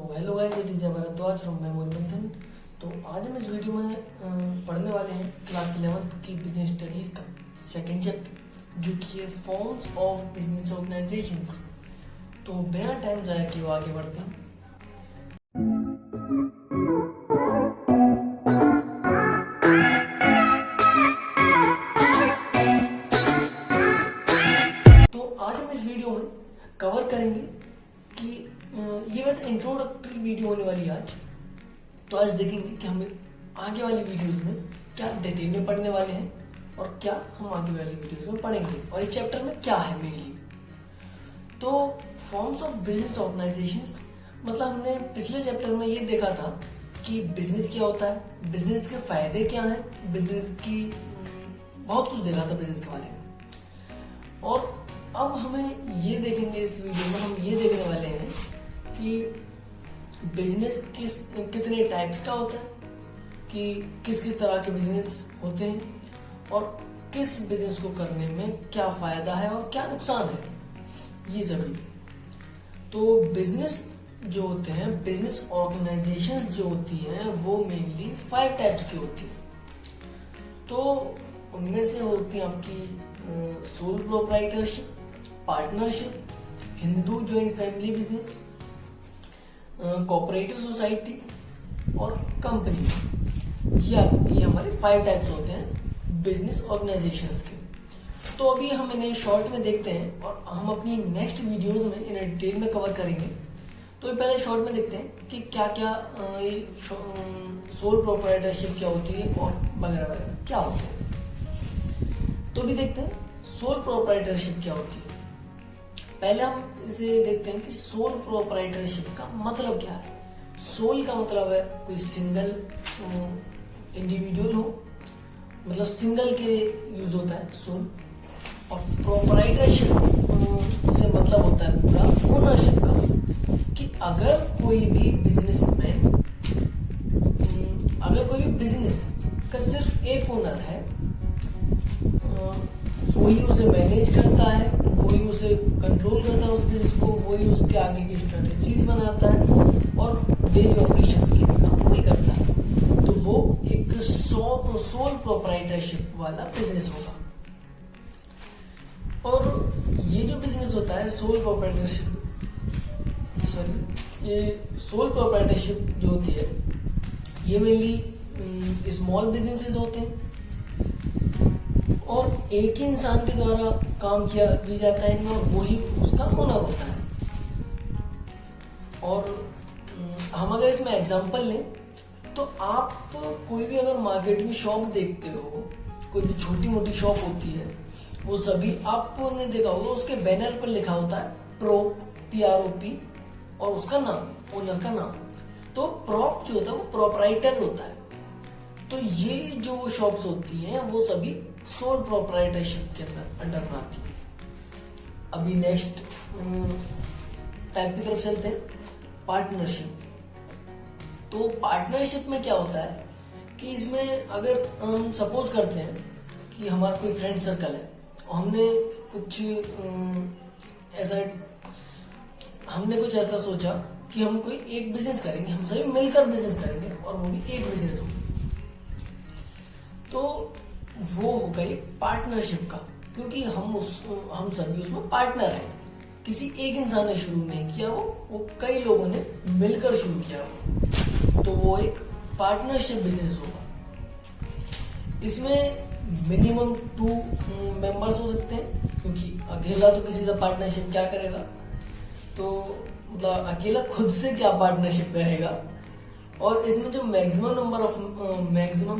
Hello guys, it is Bharadwaj from मेमोरीबंधन। तो आज हम इस वीडियो में पढ़ने वाले हैं क्लास 11th की बिजनेस स्टडीज का सेकंड चैप्टर, जो कि है फॉर्म्स ऑफ बिजनेस ऑर्गेनाइजेशंस। तो बिना टाइम जाया किए आगे बढ़ते हैं। तो आज हम इस वीडियो में कवर करेंगे कि ये बस इंट्रोडक्टरी वीडियो होने वाली है आज। तो आज देखेंगे कि हम आगे वाली वीडियोस में क्या डिटेल में पढ़ने वाले हैं और क्या हम आगे वाली वीडियोस में पढ़ेंगे और इस चैप्टर में क्या है मेनली। तो फॉर्म्स ऑफ बिजनेस ऑर्गेनाइजेशंस मतलब हमने पिछले चैप्टर में ये देखा था कि बिजनेस क्या होता है, बिजनेस के फायदे क्या हैं, बिजनेस की बहुत कुछ देखा था बिजनेस के बारे में। और अब हमें ये देखेंगे इस वीडियो में, हम ये देखने वाले हैं कि बिजनेस कितने टाइप्स का होता है, कि किस किस तरह के बिजनेस होते हैं और किस बिजनेस को करने में क्या फायदा है और क्या नुकसान है, ये सभी। तो बिजनेस जो होते हैं, बिजनेस ऑर्गेनाइजेशंस जो होती हैं, वो मेनली 5 टाइप्स की होती हैं। तो उनमें से होती है आपकी sole proprietorship, partnership, Hindu joint family business, cooperative society और कंपनी। ये हमारे 5 टाइप्स होते हैं बिजनेस ऑर्गेनाइजेशंस के। तो अभी हम इन्हें शॉर्ट में देखते हैं और हम अपनी नेक्स्ट वीडियोस में इन्हें डिटेल में कवर करेंगे। तो पहले शॉर्ट में देखते हैं कि क्या क्या सोल प्रोप्राइटरशिप क्या होती है और वगैरह वगैरह क्या होते हैं। तो भी देखते हैं सोल प्रोप्राइटरशिप क्या होती है। पहले हम इसे देखते हैं कि सोल प्रोप्राइटरशिप का मतलब क्या है। सोल का मतलब है कोई सिंगल इंडिविजुअल हो, मतलब सिंगल के यूज होता है सोल। और प्रोप्राइटरशिप से मतलब होता है पूरा ओनरशिप का, कि अगर कोई भी बिजनेसमैन, अगर कोई भी बिजनेस का सिर्फ एक ओनर है, वही उसे मैनेज करता है, वही उसे कंट्रोल करता है उस बिजनेस को, वही उसके आगे की स्ट्रेटेजीज बनाता है और डेली ऑपरेशंस के भी काम वही करता है, तो वो एक सोल प्रोप्राइटरशिप वाला बिजनेस होगा। और ये जो बिजनेस होता है सोल प्रोप्राइटरशिप जो होती है, ये मेनली स्मॉल बिजनेसेस होते हैं और एक ही इंसान के द्वारा काम किया भी जाता है इनमें और वही उसका ओनर होता है। और हम अगर इसमें एग्जांपल लें तो आप कोई भी अगर मार्केट में शॉप देखते हो, कोई भी छोटी मोटी शॉप होती है, वो सभी आपने देखा होगा उसके बैनर पर लिखा होता है PROP और उसका नाम, ओनर का नाम। तो प्रॉप जो होता है वो प्रोप्राइटर होता है। तो ये जो शॉप्स होती हैं वो सभी सोल प्रोप्राइटरशिप के अंडर में आती है। अभी नेक्स्ट टाइप की तरफ चलते हैं, पार्टनरशिप। तो पार्टनरशिप में क्या होता है कि इसमें अगर हम सपोज करते हैं कि हमारा कोई फ्रेंड सर्कल है और हमने कुछ ऐसा सोचा कि हम कोई एक बिजनेस करेंगे, हम सभी मिलकर बिजनेस करेंगे और वो भी एक बिजनेस होगा। तो वो हो गई पार्टनरशिप का, क्योंकि हम सभी उसमें पार्टनर हैं। किसी एक इंसान ने शुरू नहीं किया, वो कई लोगों ने मिलकर शुरू किया हो, तो वो एक पार्टनरशिप बिजनेस होगा। इसमें मिनिमम 2 मेंबर्स हो सकते हैं, क्योंकि अकेला तो किसी का पार्टनरशिप क्या करेगा, तो मतलब अकेला खुद से क्या पार्टनरशिप करेगा। और इसमें जो मैक्सिमम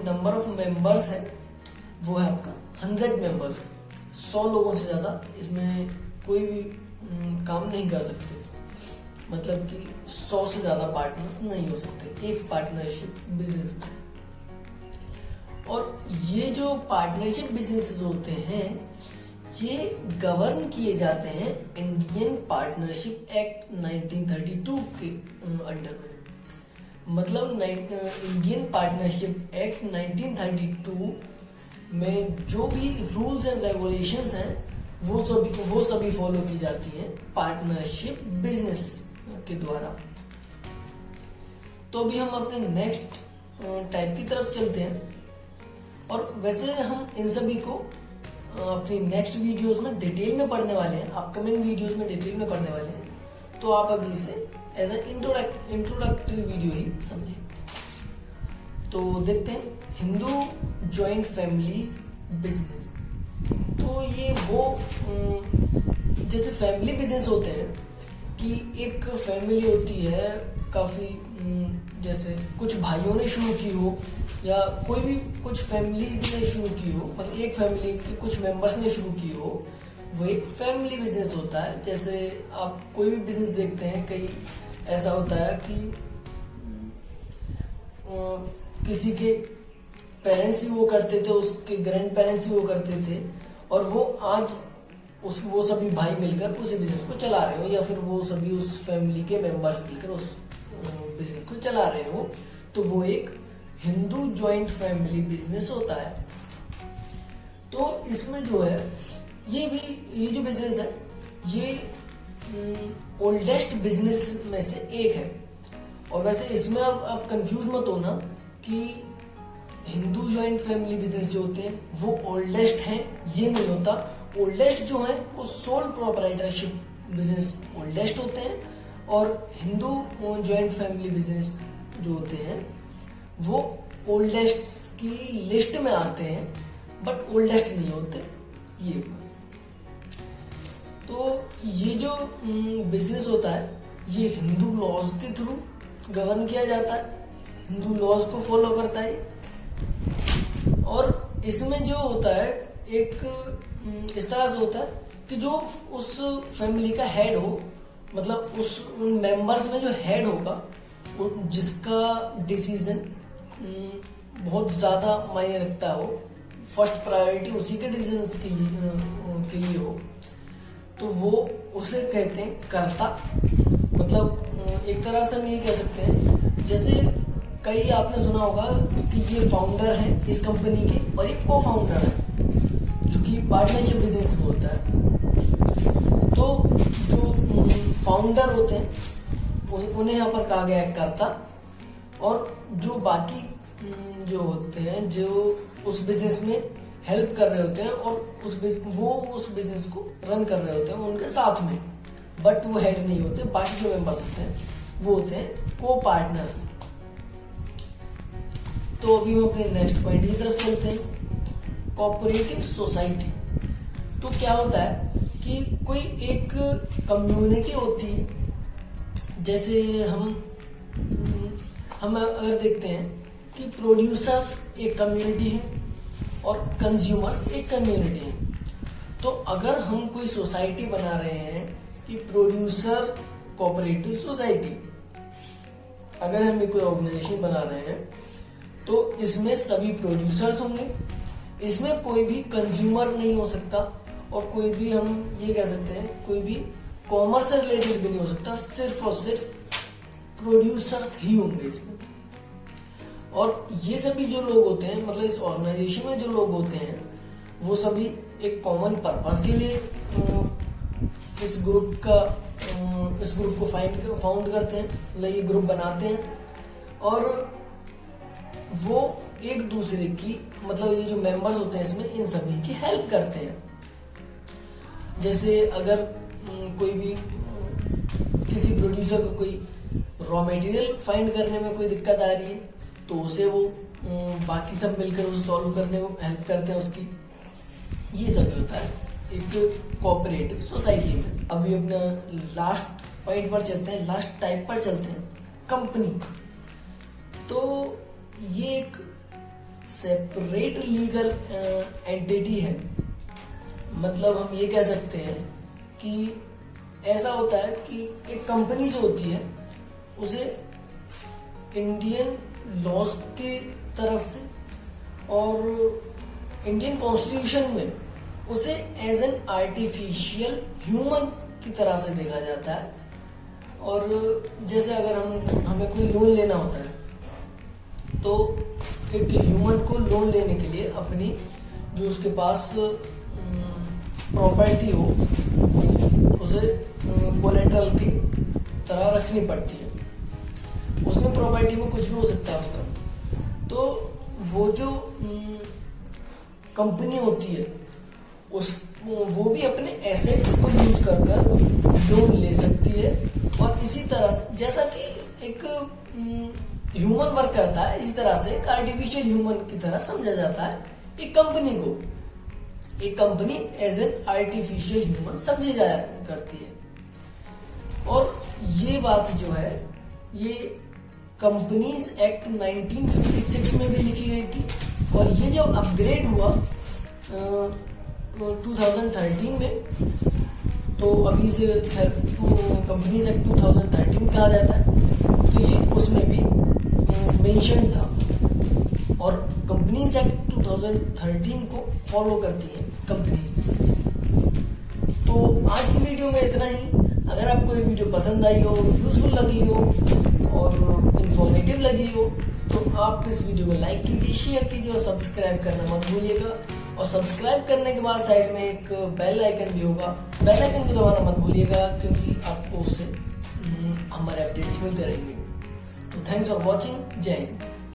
नंबर ऑफ मेंबर्स है वो है आपका 100 मेंबर्स। 100 लोगों से ज्यादा इसमें कोई भी काम नहीं कर सकते, मतलब कि 100 से ज्यादा पार्टनर्स नहीं हो सकते एक पार्टनरशिप बिजनेस में। और ये जो पार्टनरशिप बिजनेसेस होते हैं, ये गवर्न किए जाते हैं इंडियन पार्टनरशिप एक्ट 1932 के अंडर में। मतलब इंडियन पार्टनरशिप एक्ट 1932 में जो भी रूल्स एंड रेगुलेशंस हैं वो सभी फॉलो की जाती हैं पार्टनरशिप बिजनेस के द्वारा। तो अभी हम अपने नेक्स्ट टाइप की तरफ चलते हैं, और वैसे हम इन सभी को अपनी नेक्स्ट वीडियोस में डिटेल में पढ़ने वाले हैं, अपकमिंग वीडियोस में डिटेल में पढ़ने वाले हैं। तो आप अभी इसे एज ए इंट्रोडक्टरी वीडियो ही समझें। तो देखते हैं हिंदू जॉइंट फैमिलीज बिजनेस। तो ये वो जैसे फैमिली बिजनेस होते हैं कि एक फैमिली होती है काफी, जैसे कुछ भाइयों ने शुरू की हो या कोई भी कुछ फैमिली ने शुरू की हो, मतलब एक फैमिली के कुछ मेंबर्स ने शुरू की हो, वो एक फैमिली बिजनेस होता है। जैसे आप कोई भी बिजनेस देखते हैं, कई ऐसा होता है कि किसी के पेरेंट्स ही वो करते थे, उसके ग्रैंड पेरेंट्स ही वो करते थे, और वो आज वो सभी भाई मिलकर उस बिजनेस को चला रहे हो, या फिर वो सभी उस फैमिली के मेंबर्स मिलकर उस बिजनेस को चला रहे हो, तो वो एक हिंदू जॉइंट फैमिली बिजनेस होता है। तो इसमें जो है ये जो बिजनेस है ये ओल्डेस्ट बिजनेस में से एक है। और वैसे इसमें आप कंफ्यूज मत होना कि हिंदू जॉइंट फैमिली बिजनेस जो होते हैं वो ओल्डेस्ट हैं, ये नहीं होता। ओल्डेस्ट जो है वो सोल प्रोप्राइटरशिप बिजनेस ओल्डेस्ट होते हैं, और हिंदू जॉइंट फैमिली बिजनेस जो होते हैं वो ओल्डेस्ट की लिस्ट में आते हैं, बट ओल्डेस्ट नहीं होते ये। तो ये जो बिजनेस होता है ये हिंदू लॉज के थ्रू गवर्न किया जाता है, हिंदू लॉज को फॉलो करता है। और इसमें जो होता है एक इस तरह से होता है कि जो उस फैमिली का हेड हो, मतलब उन मेंबर्स में जो हेड होगा, जिसका डिसीजन बहुत ज्यादा मायने रखता हो, फर्स्ट प्रायोरिटी उसी के डिसीजन के लिए हो, तो वो उसे कहते हैं कर्ता। मतलब एक तरह से हम ये कह सकते हैं, जैसे कई आपने सुना होगा कि ये फाउंडर हैं इस कंपनी के और ये को फाउंडर है, जो कि पार्टनरशिप बिजनेस में होता है। तो जो फाउंडर होते हैं उन्हें यहाँ पर कहा गया है कर्ता, और जो बाकी जो होते हैं जो उस बिजनेस में हेल्प कर रहे होते हैं और वो उस बिजनेस को रन कर रहे होते हैं उनके साथ में, बट वो हेड नहीं होते। बाकी जो मेंबर्स होते हैं वो होते हैं को पार्टनर्स। तो अभी हम अपने नेक्स्ट पॉइंट की तरफ चलते हैं, कोऑपरेटिव सोसाइटी। तो क्या होता है कि कोई एक कम्युनिटी होती है, जैसे हम अगर देखते हैं कि प्रोड्यूसर्स एक कम्युनिटी है और कंज्यूमर्स एक कम्युनिटी है। तो अगर हम कोई सोसाइटी बना रहे हैं कि प्रोड्यूसर कोऑपरेटिव सोसाइटी, अगर हम कोई ऑर्गेनाइजेशन बना रहे हैं तो इसमें सभी प्रोड्यूसर्स होंगे, इसमें कोई भी कंज्यूमर नहीं हो सकता, और कोई भी हम ये कह सकते हैं कोई भी कॉमर्स से रिलेटेड भी नहीं हो सकता, सिर्फ और सिर्फ प्रोड्यूसर्स ही होंगे इसमें। और ये सभी जो लोग होते हैं, मतलब इस ऑर्गेनाइजेशन में जो लोग होते हैं, वो सभी एक कॉमन पर्पस के लिए इस ग्रुप को फाउंड करते हैं, मतलब ये ग्रुप बनाते हैं, और वो एक दूसरे की, मतलब ये जो मेंबर्स होते हैं इसमें, इन सभी की हेल्प करते हैं। जैसे अगर कोई भी किसी प्रोड्यूसर को कोई रॉ मटेरियल फाइंड करने में कोई दिक्कत आ रही है, तो उसे वो बाकी सब मिलकर उसे सॉल्व करने में हेल्प करते हैं उसकी। ये सब होता है एक कोऑपरेटिव सोसाइटी में। अभी अपना लास्ट पॉइंट पर चलते हैं, लास्ट टाइप पर चलते हैं, कंपनी। तो ये एक सेपरेट लीगल एंटिटी है। मतलब हम ये कह सकते हैं कि ऐसा होता है कि एक कंपनी जो होती है उसे इंडियन लॉज की तरफ से और इंडियन कॉन्स्टिट्यूशन में उसे एज एन आर्टिफिशियल ह्यूमन की तरह से देखा जाता है। और जैसे अगर हमें कोई लोन लेना होता है तो एक ह्यूमन को लोन लेने के लिए अपनी जो उसके पास प्रॉपर्टी हो उसे कोलेटरल की तरह रखनी पड़ती है। उसमें प्रॉपर्टी प्रॉपर्टी में कुछ भी हो सकता है उसका। तो वो जो कंपनी होती है वो भी अपने एसेट्स को यूज कर लोन ले सकती है। और इसी तरह जैसा कि एक ह्यूमन वर्क करता है, इसी तरह से एक आर्टिफिशियल ह्यूमन की तरह समझा जाता है एक कंपनी को। एक company as an artificial human समझी जाया करती है। और ये बात जो है ये कंपनीज एक्ट 1956 में भी लिखी गई थी। और ये जब अपग्रेड हुआ 2013 में, तो अभी से कंपनीज एक्ट 2013 कहा जाता है, तो ये उसमें भी मेंशन था। और कंपनीज एक्ट 2013 को फॉलो करती है कंपनीज। तो आज की वीडियो में इतना ही। अगर आपको ये वीडियो पसंद आई हो, यूजफुल लगी हो और इंफॉर्मेटिव लगी हो, तो आप इस वीडियो को लाइक कीजिए, शेयर कीजिए और सब्सक्राइब करना मत भूलिएगा। और सब्सक्राइब करने के बाद साइड में एक बेल आइकन भी होगा, बेल आइकन को दबाना मत भूलिएगा, क्योंकि आपको उससे हमारे अपडेट्स मिलते रहेंगे। तो थैंक्स फॉर वॉचिंग। जय हिंद।